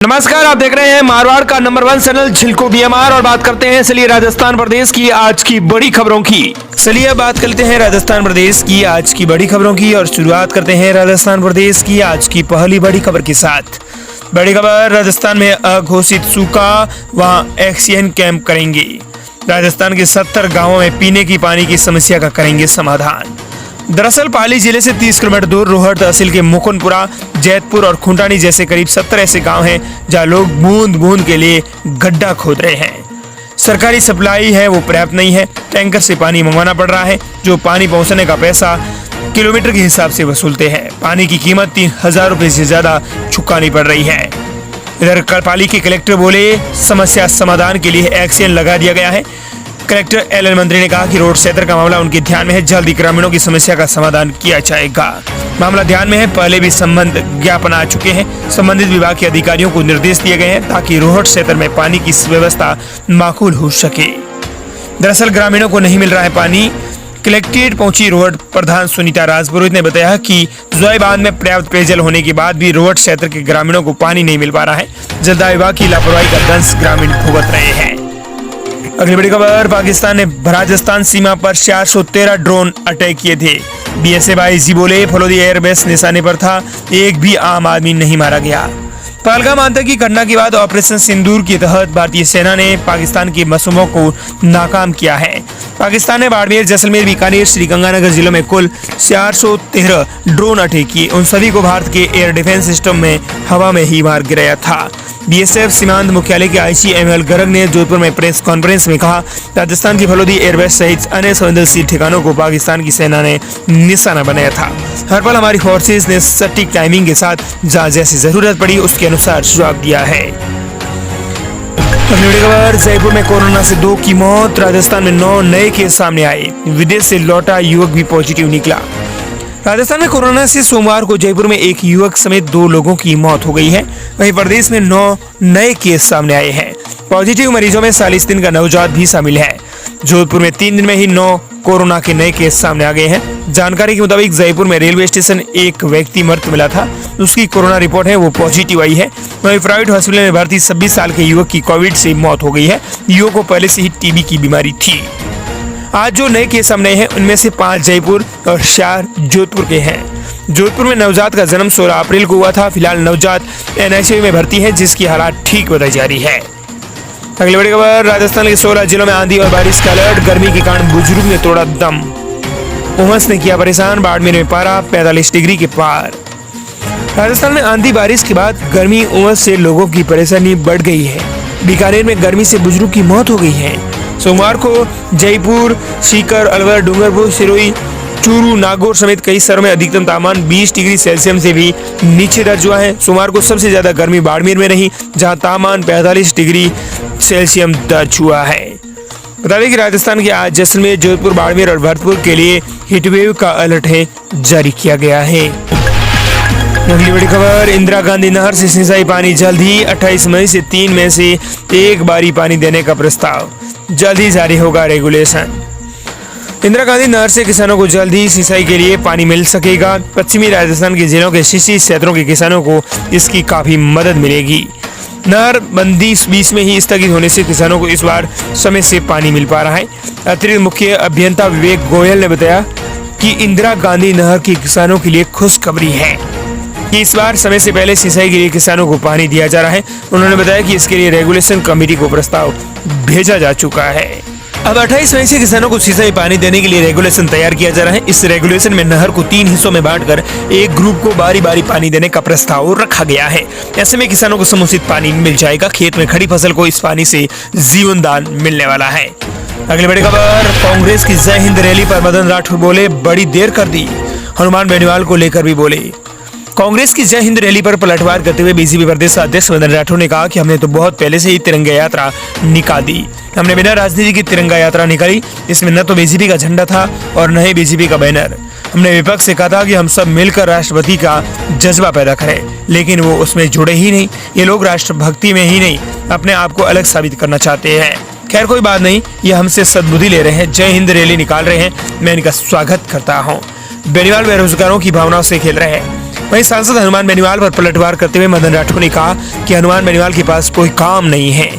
नमस्कार, आप देख रहे हैं मारवाड़ का नंबर 1 चैनल झिलको बीएमआर और बात करते हैं चलिए राजस्थान प्रदेश की आज की बड़ी खबरों की। चलिए बात करते हैं राजस्थान प्रदेश की आज की बड़ी खबरों की और शुरुआत करते हैं राजस्थान प्रदेश की आज की पहली बड़ी खबर के साथ। बड़ी खबर, राजस्थान में अघोषित सूखा, वहां एक्शन कैंप करेंगे। राजस्थान के 70 गाँवों में पीने की पानी की समस्या का करेंगे समाधान। दरअसल पाली जिले से 30 किलोमीटर दूर रोहट तहसील के मुकुंदपुरा, जैतपुर और खुंटानी जैसे करीब 70 ऐसे गांव हैं जहां लोग बूंद बूंद के लिए गड्ढा खोद रहे हैं। सरकारी सप्लाई है वो पर्याप्त नहीं है, टैंकर से पानी मंगवाना पड़ रहा है जो पानी पहुंचाने का पैसा किलोमीटर के हिसाब से वसूलते हैं। पानी की कीमत 3000 रुपए से ज्यादा चुकानी पड़ रही है। इधर पाली के कलेक्टर बोले, समस्या समाधान के लिए एक्शन लगा दिया गया है। कलेक्टर एल मंत्री ने कहा कि रोड क्षेत्र का मामला उनके ध्यान में है, जल्दी ग्रामीणों की समस्या का समाधान किया जाएगा। मामला ध्यान में है, पहले भी संबंध ज्ञापन आ चुके हैं। संबंधित विभाग के अधिकारियों को निर्देश दिए गए हैं ताकि रोहट क्षेत्र में पानी की व्यवस्था माकूल हो सके। दरअसल ग्रामीणों को नहीं मिल रहा है पानी। कलेक्ट्रेट पहुंची रोहट प्रधान सुनीता राजपुरोहित ने बताया कि जोय बांध में पर्याप्त पेयजल होने के बाद भी रोहट क्षेत्र के ग्रामीणों को पानी नहीं मिल पा रहा है। जलदाय विभाग की लापरवाही का दंश ग्रामीण भुगत रहे हैं। अगली बड़ी खबर, पाकिस्तान ने राजस्थान सीमा पर 413 ड्रोन अटैक किए थे। बीएसएफ आईजी बोले, फलोदी एयरबेस निशाने पर था, एक भी आम आदमी नहीं मारा गया। पहलगाम आतंकी घटना के बाद ऑपरेशन सिंदूर के तहत भारतीय सेना ने पाकिस्तान के मंसूबों को नाकाम किया है। पाकिस्तान ने बाड़मेर, जैसलमेर, बीकानेर, श्रीगंगानगर जिलों में कुल 413 ड्रोन अटैक किए। उन सभी को भारत के एयर डिफेंस सिस्टम में हवा में ही मार गिराया था। बीएसएफ सीमांत मुख्यालय के आईजी एमएल गर्ग ने जोधपुर में प्रेस कॉन्फ्रेंस में कहा, राजस्थान की फलोदी एयरबेस सहित अन्य संवेदनशील ठिकानों को पाकिस्तान की सेना ने निशाना बनाया था। हर पल हमारी फोर्सेज ने सटीक टाइमिंग के साथ जहां जैसी जरूरत पड़ी उसके अनुसार जवाब दिया है। अगली खबर, जयपुर में कोरोना से 2 की मौत, राजस्थान में 9 नए केस सामने आए। विदेश से लौटा युवक भी पॉजिटिव निकला। राजस्थान में कोरोना से सोमवार को जयपुर में एक युवक समेत 2 लोगों की मौत हो गई है। वहीं प्रदेश में 9 नए केस सामने आए हैं। पॉजिटिव मरीजों में 40 दिन का नवजात भी शामिल है। जोधपुर में 3 दिन में ही 9 कोरोना के नए केस सामने आ गए हैं। जानकारी के मुताबिक जयपुर में रेलवे स्टेशन एक व्यक्ति मृत मिला था, उसकी कोरोना रिपोर्ट है वो पॉजिटिव आई है। वहीं प्राइवेट हॉस्पिटल में भर्ती 26 साल के युवक की कोविड से मौत हो गई है। युवक को पहले से ही टीबी की बीमारी थी। आज जो नए केस सामने हैं उनमें से 5 जयपुर और 4 जोधपुर के हैं। जोधपुर में नवजात का जन्म 16 अप्रैल को हुआ था। फिलहाल नवजात एनआईसीयू में भर्ती है जिसकी हालात ठीक बताई जा रही है। अगली बड़ी खबर, राजस्थान के 16 जिलों में आंधी और बारिश का अलर्ट, गर्मी के कारण बुजुर्ग ने तोड़ा दम। उमस ने किया परेशान, बाड़मेर में पारा 45 डिग्री के पार। राजस्थान में आंधी बारिश के बाद गर्मी उमस से लोगों की परेशानी बढ़ गई है। बीकानेर में गर्मी से बुजुर्ग की मौत हो गई है। सोमवार को जयपुर, सीकर, अलवर, डूंगरपुर, सिरोही, चूरू, नागौर समेत कई शहरों में अधिकतम तापमान 20 डिग्री सेल्सियस से भी नीचे दर्ज हुआ है। सोमवार को सबसे ज्यादा गर्मी बाड़मेर में रही जहां तापमान 45 डिग्री सेल्सियस दर्ज हुआ है। बता दें कि राजस्थान के आज जैसलमेर, जोधपुर, बाड़मेर और भरतपुर के लिए हीटवेव का अलर्ट है जारी किया गया है। अगली बड़ी खबर, इंदिरा गांधी नहर से सिंचाई पानी जल्द ही 28 मई से 3 मई से एक बारी पानी देने का प्रस्ताव, जल्द ही जारी होगा रेगुलेशन। इंदिरा गांधी नहर से किसानों को जल्द ही सिंचाई के लिए पानी मिल सकेगा। पश्चिमी राजस्थान के जिलों के 60 क्षेत्रों के किसानों को इसकी काफी मदद मिलेगी। नहर बंदी बीच में ही स्थगित होने से किसानों को इस बार समय से पानी मिल पा रहा है। अतिरिक्त मुख्य अभियंता विवेक गोयल ने बताया कि इंदिरा गांधी नहर की किसानों के लिए खुशखबरी है कि इस बार समय से पहले सिंचाई के लिए किसानों को पानी दिया जा रहा है। उन्होंने बताया कि इसके लिए रेगुलेशन कमेटी को प्रस्ताव भेजा जा चुका है। अब 28 मई से किसानों को सिंचाई पानी देने के लिए रेगुलेशन तैयार किया जा रहा है। इस रेगुलेशन में नहर को 3 हिस्सों में बांटकर एक ग्रुप को बारी बारी पानी देने का प्रस्ताव रखा गया है। ऐसे में किसानों को समुचित पानी मिल जाएगा। खेत में खड़ी फसल को इस पानी से जीवन दान मिलने वाला है। अगली बड़ी खबर, कांग्रेस की जय हिंद रैली पर मदन राठौर बोले, बड़ी देर कर दी। हनुमान बेनीवाल को लेकर भी बोले। कांग्रेस की जय हिंद रैली पर पलटवार करते हुए बीजेपी प्रदेश अध्यक्ष मदन राठौर ने कहा कि हमने तो बहुत पहले से ही तिरंगा यात्रा निकाल दी। हमने बिना राजनीति की तिरंगा यात्रा निकाली। इसमें न तो बीजेपी का झंडा था और न ही बीजेपी का बैनर। हमने विपक्ष से कहा था कि हम सब मिलकर राष्ट्रभक्ति का जज्बा पैदा करें, लेकिन वो उसमें जुड़े ही नहीं। ये लोग राष्ट्रभक्ति में ही नहीं अपने आप को अलग साबित करना चाहते हैं। खैर कोई बात नहीं, ये हमसे सद्बुद्धि ले रहे हैं, जय हिंद रैली निकाल रहे हैं, मैं इनका स्वागत करता हूँ। बेनीवाल बेरोजगारों की भावनाओं से खेल रहे हैं। वहीं सांसद हनुमान बेनीवाल पर पलटवार करते हुए मदन राठौड़ ने कहा कि हनुमान बेनीवाल के पास कोई काम नहीं है,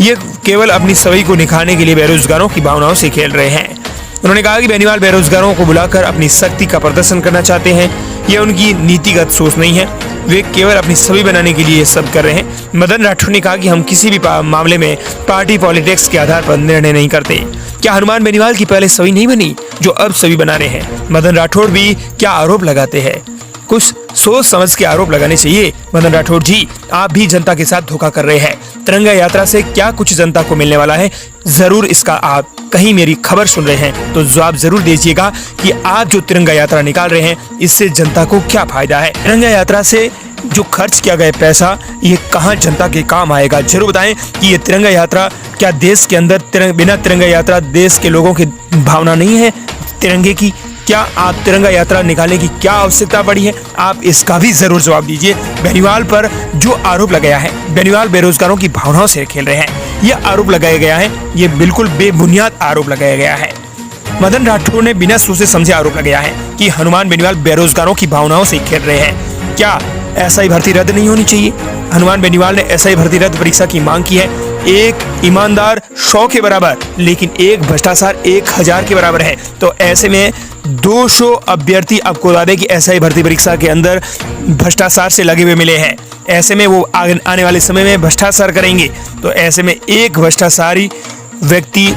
ये केवल अपनी सवई को निखारने के लिए बेरोजगारों की भावनाओं से खेल रहे हैं। उन्होंने कहा कि बेनीवाल बेरोजगारों को बुलाकर अपनी शक्ति का प्रदर्शन करना चाहते हैं, यह उनकी नीतिगत सोच नहीं है, वे केवल अपनी छवि बनाने के लिए ये सब कर रहे हैं। मदन राठौड़ ने कहा कि हम किसी भी मामले में पार्टी पॉलिटिक्स के आधार पर निर्णय नहीं करते। क्या हनुमान बेनीवाल की पहले छवि नहीं बनी जो अब छवि बना रहे हैं? मदन राठौड़ भी क्या आरोप लगाते हैं? कुछ सोच समझ के आरोप लगाने चाहिए। मदन राठौड़ जी, आप भी जनता के साथ धोखा कर रहे हैं। तिरंगा यात्रा से क्या कुछ जनता को मिलने वाला है, जरूर इसका आप कहीं मेरी खबर सुन रहे हैं तो जवाब जरूर दीजिएगा कि आप जो तिरंगा यात्रा निकाल रहे हैं इससे जनता को क्या फायदा है। तिरंगा यात्रा से जो खर्च किया गया पैसा ये कहां जनता के काम आएगा? जरूर बताएं कि ये तिरंगा यात्रा क्या देश के अंदर बिना तिरंगा यात्रा देश के लोगों की भावना नहीं है तिरंगे की? क्या आप तिरंगा यात्रा निकालने की क्या आवश्यकता पड़ी है? आप इसका भी जरूर जवाब दीजिए। बेनीवाल पर जो आरोप लगाया है, बेनीवाल बेरोजगारों की भावनाओं से खेल रहे हैं, ये आरोप लगाया गया है, ये बिल्कुल बेबुनियाद आरोप लगाया गया है। मदन राठौड़ ने बिना सोचे समझे आरोप लगाया है कि हनुमान बेनीवाल बेरोजगारों की भावनाओं से खेल रहे हैं। क्या एसआई भर्ती रद्द नहीं होनी चाहिए? हनुमान बेनीवाल ने एसआई भर्ती रद्द परीक्षा की मांग की है। एक ईमानदार 100 के बराबर, लेकिन एक भ्रष्टाचार 1000 के बराबर है। तो ऐसे में 200 अभ्यर्थी आपको बता दें कि एसआई भर्ती परीक्षा के अंदर भ्रष्टाचार से लगे हुए मिले हैं। ऐसे में वो आने वाले समय में भ्रष्टाचार करेंगे। तो ऐसे में एक भ्रष्टाचारी व्यक्ति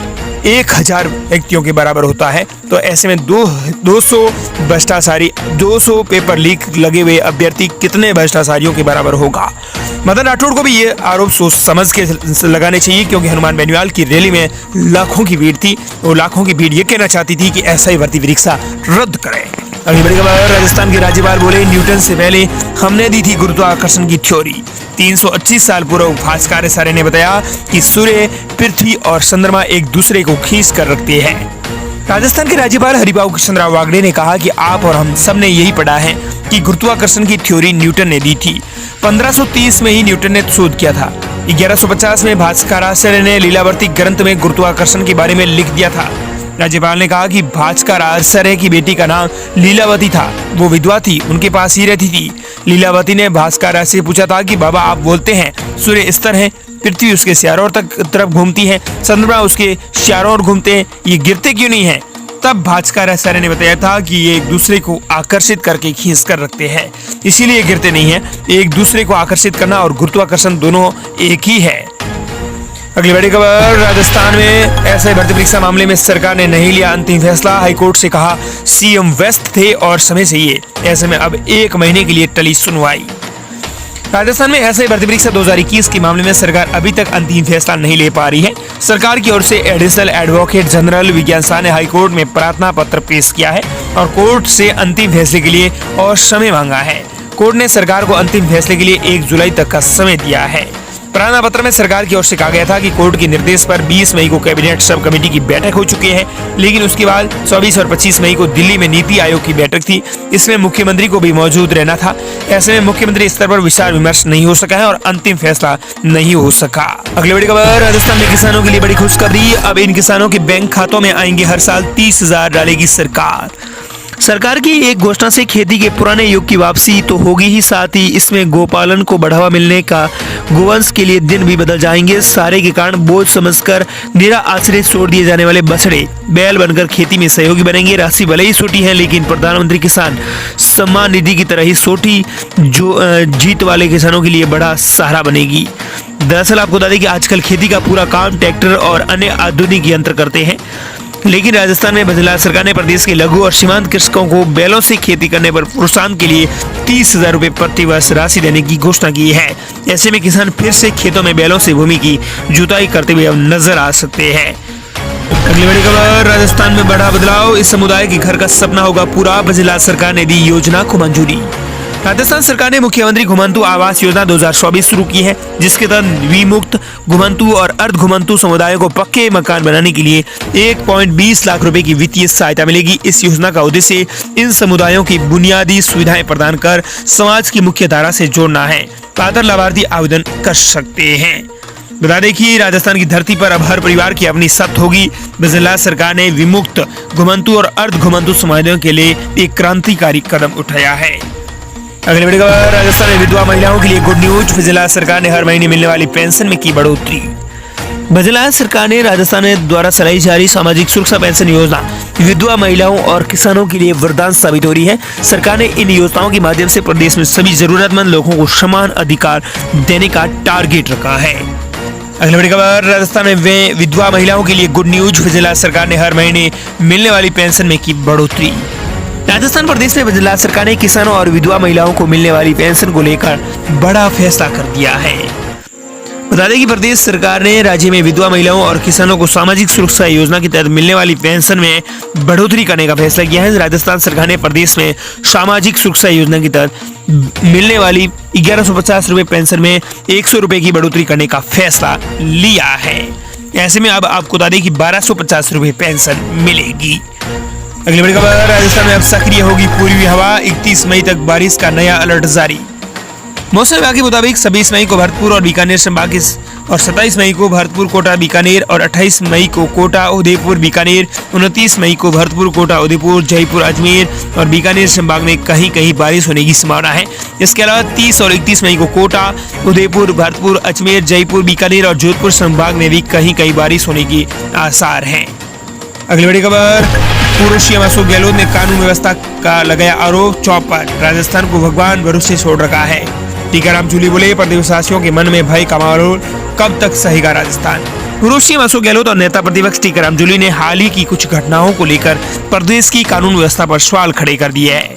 1000 व्यक्तियों के बराबर होता है। तो ऐसे में 200 भ्रष्टाचारी, 200 पेपर लीक लगे हुए अभ्यर्थी कितने भ्रष्टाचारियों के बराबर होगा? मदन राठौड़ को भी ये आरोप सोच समझ के लगाने चाहिए, क्योंकि हनुमान बेनीवाल की रैली में लाखों की भीड़ थी। वो लाखों की भीड़ ये कहना चाहती थी कि एसआई भर्ती परीक्षा रद्द करें। अगली बड़ी खबर, राजस्थान के राज्यपाल बोले न्यूटन से पहले हमने दी थी गुरुत्वाकर्षण की थ्योरी। 325 साल पूर्व भास्कराचार्य ने बताया कि सूर्य, पृथ्वी और चंद्रमा एक दूसरे को खींच कर रखते हैं। राजस्थान के राज्यपाल हरिभाऊ कृष्णराव वागड़े ने कहा कि आप और हम सब ने यही पढ़ा है कि गुरुत्वाकर्षण की थ्योरी न्यूटन ने दी थी। 1530 में ही न्यूटन ने शोध किया था। 1150 में भास्कराचार्य ने लीलावती ग्रंथ में गुरुत्वाकर्षण के बारे में लिख दिया था। राज्यपाल ने कहा कि भास्कराचार्य की बेटी का नाम लीलावती था, वो विधवा थी, उनके पास ही रहती थी। लीलावती ने भास्कराचार्य से पूछा था कि बाबा आप बोलते हैं सूर्य इस तरह है, पृथ्वी उसके चारों तरफ घूमती है, चंद्रमा उसके चारों ओर घूमते हैं, ये गिरते क्यों नहीं है? तब भास्कराचार्य ने बताया था कि ये एक दूसरे को आकर्षित करके खींच कर रखते हैं, इसीलिए गिरते नहीं है। एक दूसरे को आकर्षित करना और गुरुत्वाकर्षण दोनों एक ही है। अगली बड़ी खबर, राजस्थान में एसआई भर्ती परीक्षा मामले में सरकार ने नहीं लिया अंतिम फैसला। हाईकोर्ट से कहा सीएम व्यस्त थे और समय चाहिए, ऐसे में अब 1 महीने के लिए टली सुनवाई। राजस्थान में एसआई भर्ती परीक्षा 2021 के मामले में सरकार अभी तक अंतिम फैसला नहीं ले पा रही है। सरकार की ओर से एडिशनल एडवोकेट जनरल विज्ञान शाह ने हाईकोर्ट में प्रार्थना पत्र पेश किया है और कोर्ट से अंतिम फैसले के लिए और समय मांगा है। कोर्ट ने सरकार को अंतिम फैसले के लिए 1 जुलाई तक का समय दिया है। प्रार्थना पत्र में सरकार की ओर से कहा गया था कि कोर्ट के निर्देश पर 20 मई को कैबिनेट सब कमेटी की बैठक हो चुकी है, लेकिन उसके बाद 24 और 25 मई को दिल्ली में नीति आयोग की बैठक थी। इसमें मुख्यमंत्री को भी मौजूद रहना था। ऐसे में मुख्यमंत्री स्तर पर विचार विमर्श नहीं हो सका है और अंतिम फैसला नहीं हो सका। अगली बड़ी खबर, राजस्थान में किसानों के लिए बड़ी खुशखबरी। अब इन किसानों के बैंक खातों में आएंगे हर साल 30,000 डालेगी सरकार। सरकार की एक घोषणा से खेती के पुराने युग की वापसी तो होगी ही, साथ ही इसमें गोपालन को बढ़ावा मिलने का गोवंश के लिए दिन भी बदल जाएंगे। सारे के कारण बोझ समझकर निरा आश्रय छोड़ दिए जाने वाले बछड़े बैल बनकर खेती में सहयोगी बनेंगे। राशि भले ही छोटी है, लेकिन प्रधानमंत्री किसान सम्मान निधि की तरह ही छोटी जो जीत वाले किसानों के लिए बड़ा सहारा बनेगी। दरअसल आपको बता दें कि आजकल खेती का पूरा काम ट्रैक्टर और अन्य आधुनिक यंत्र करते हैं, लेकिन राजस्थान में बदलाव सरकार ने प्रदेश के लघु और सीमांत कृषकों को बैलों से खेती करने पर प्रोत्साहन के लिए 30,000 रुपए प्रति वर्ष राशि देने की घोषणा की है। ऐसे में किसान फिर से खेतों में बैलों से भूमि की जुताई करते हुए अब नजर आ सकते हैं। अगली बड़ी खबर, राजस्थान में बड़ा बदलाव, इस समुदाय के घर का सपना होगा पूरा। बजला सरकार ने दी योजना को मंजूरी। राजस्थान सरकार ने मुख्यमंत्री घुमंतु आवास योजना 2024 शुरू की है, जिसके तहत विमुक्त घुमंतु और अर्ध घुमंतु समुदायों को पक्के मकान बनाने के लिए 1.20 लाख रुपए की वित्तीय सहायता मिलेगी। इस योजना का उद्देश्य इन समुदायों की बुनियादी सुविधाएं प्रदान कर समाज की मुख्य धारा से जोड़ना है। पात्र लाभार्थी आवेदन कर सकते हैं। बता दें कि राजस्थान की धरती पर अब हर परिवार की अपनी छत होगी। बजला सरकार ने विमुक्त घुमंतु और अर्ध घुमंतु समुदायों के लिए एक क्रांतिकारी कदम उठाया है। अगली बड़ी खबर, राजस्थान में विधवा महिलाओं के लिए गुड न्यूज। फजीला सरकार ने हर महीने मिलने वाली पेंशन में की बढ़ोतरी। बजलाल सरकार ने राजस्थान द्वारा चलाई जा रही सामाजिक सुरक्षा पेंशन योजना विधवा महिलाओं और किसानों के लिए वरदान साबित हो रही है। सरकार ने इन योजनाओं के माध्यम से प्रदेश में सभी जरूरतमंद लोगों को समान अधिकार देने का टारगेट रखा है। अगली बड़ी खबर, राजस्थान में विधवा महिलाओं के लिए गुड न्यूज। फजीला सरकार ने हर महीने मिलने वाली पेंशन में की बढ़ोतरी। राजस्थान प्रदेश में बजलाल सरकार ने किसानों और विधवा महिलाओं को मिलने वाली पेंशन को लेकर बड़ा फैसला कर दिया है। बता दें कि प्रदेश सरकार ने राज्य में विधवा महिलाओं और किसानों को सामाजिक सुरक्षा योजना के तहत मिलने वाली पेंशन में बढ़ोतरी करने का फैसला किया है। राजस्थान सरकार ने प्रदेश में सामाजिक सुरक्षा योजना के तहत मिलने वाली 1150 रुपए पेंशन में 100 रुपए की बढ़ोतरी करने का फैसला लिया है। ऐसे में अब आपको बता दें कि 1250 रुपए पेंशन मिलेगी। अगली बड़ी खबर, राजस्थान में अब सक्रिय होगी पूर्वी हवा। 31 मई तक बारिश का नया अलर्ट जारी। मौसम विभाग के मुताबिक 26 मई को भरतपुर और बीकानेर संभाग और 27 मई को भरतपुर, कोटा, बीकानेर और 28 मई को कोटा, उदयपुर, बीकानेर, 29 मई को भरतपुर, कोटा, उदयपुर, जयपुर, अजमेर और बीकानेर संभाग में कहीं कहीं बारिश होने की संभावना है। इसके अलावा 30 और 31 मई को कोटा, उदयपुर, भरतपुर, अजमेर, जयपुर, बीकानेर और जोधपुर संभाग में भी कहीं कहीं बारिश होने की आसार है। अगली बड़ी खबर, पूर्व सीएम अशोक गहलोत ने कानून व्यवस्था का लगाया आरोप। चौपट, राजस्थान को भगवान भरोसे छोड़ रखा है। टीकाराम जूली बोले, प्रदेशवासियों के मन में भय का माहौल कब तक सहेगा राजस्थान। पूर्व सीएम अशोक गहलोत और नेता प्रतिपक्ष टीकाराम जूली ने हाल ही की कुछ घटनाओं को लेकर प्रदेश की कानून व्यवस्था पर सवाल खड़े कर दिए हैं।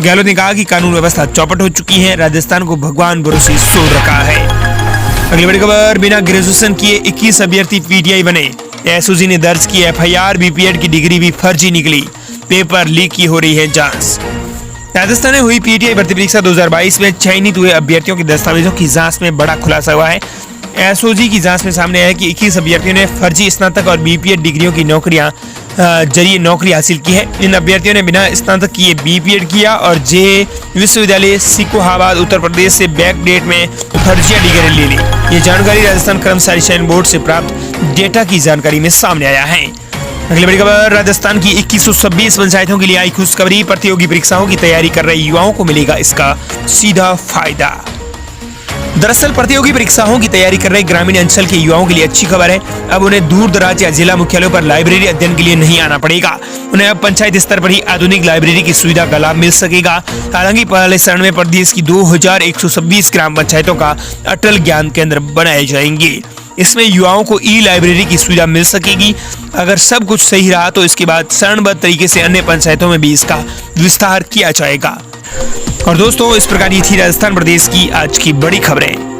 गहलोत ने कहा कि कानून व्यवस्था चौपट हो चुकी है, राजस्थान को भगवान भरोसे छोड़ रखा है। अगली बड़ी खबर, बिना ग्रेजुएशन किए 21 अभ्यर्थी पीटीआई बने। एसओजी ने दर्ज की एफआईआर। बीपीएड की डिग्री भी फर्जी निकली। पेपर लीक की हो रही है जांच। राजस्थान में हुई पीटीआई भर्ती परीक्षा 2022 में चयनित हुए अभ्यर्थियों के दस्तावेजों की जांच में बड़ा खुलासा हुआ है। एसओजी की जांच में सामने आया कि 21 अभ्यर्थियों ने फर्जी स्नातक और बीपीएड डिग्रियों की नौकरियां जरिए नौकरी हासिल की है। इन अभ्यर्थियों ने बिना स्नातक किए बीपीएड किया और जे विश्वविद्यालय सिकोहाबाद उत्तर प्रदेश से बैक डेट में फर्जिया डिग्री ले ली। ये जानकारी राजस्थान कर्मचारी चयन बोर्ड से प्राप्त डेटा की जानकारी में सामने आया है। अगली बड़ी खबर, राजस्थान की 2126 पंचायतों के लिए आई खुशखबरी। प्रतियोगी परीक्षाओं की तैयारी कर रहे युवाओं को मिलेगा इसका सीधा फायदा। दरअसल प्रतियोगी परीक्षाओं की तैयारी कर रहे ग्रामीण अंचल के युवाओं के लिए अच्छी खबर है। अब उन्हें दूर दराज या जिला मुख्यालयों पर लाइब्रेरी अध्ययन के लिए नहीं आना पड़ेगा। उन्हें अब पंचायत स्तर पर ही आधुनिक लाइब्रेरी की सुविधा का लाभ मिल सकेगा। हालांकि पहले चरण में प्रदेश की 2126 ग्राम पंचायतों का अटल ज्ञान केंद्र बनाए जाएंगे। इसमें युवाओं को ई लाइब्रेरी की सुविधा मिल सकेगी। अगर सब कुछ सही रहा तो इसके बाद चरणबद्ध तरीके से अन्य पंचायतों में भी इसका विस्तार किया जाएगा। और दोस्तों, इस प्रकार ये थी राजस्थान प्रदेश की आज की बड़ी खबरें।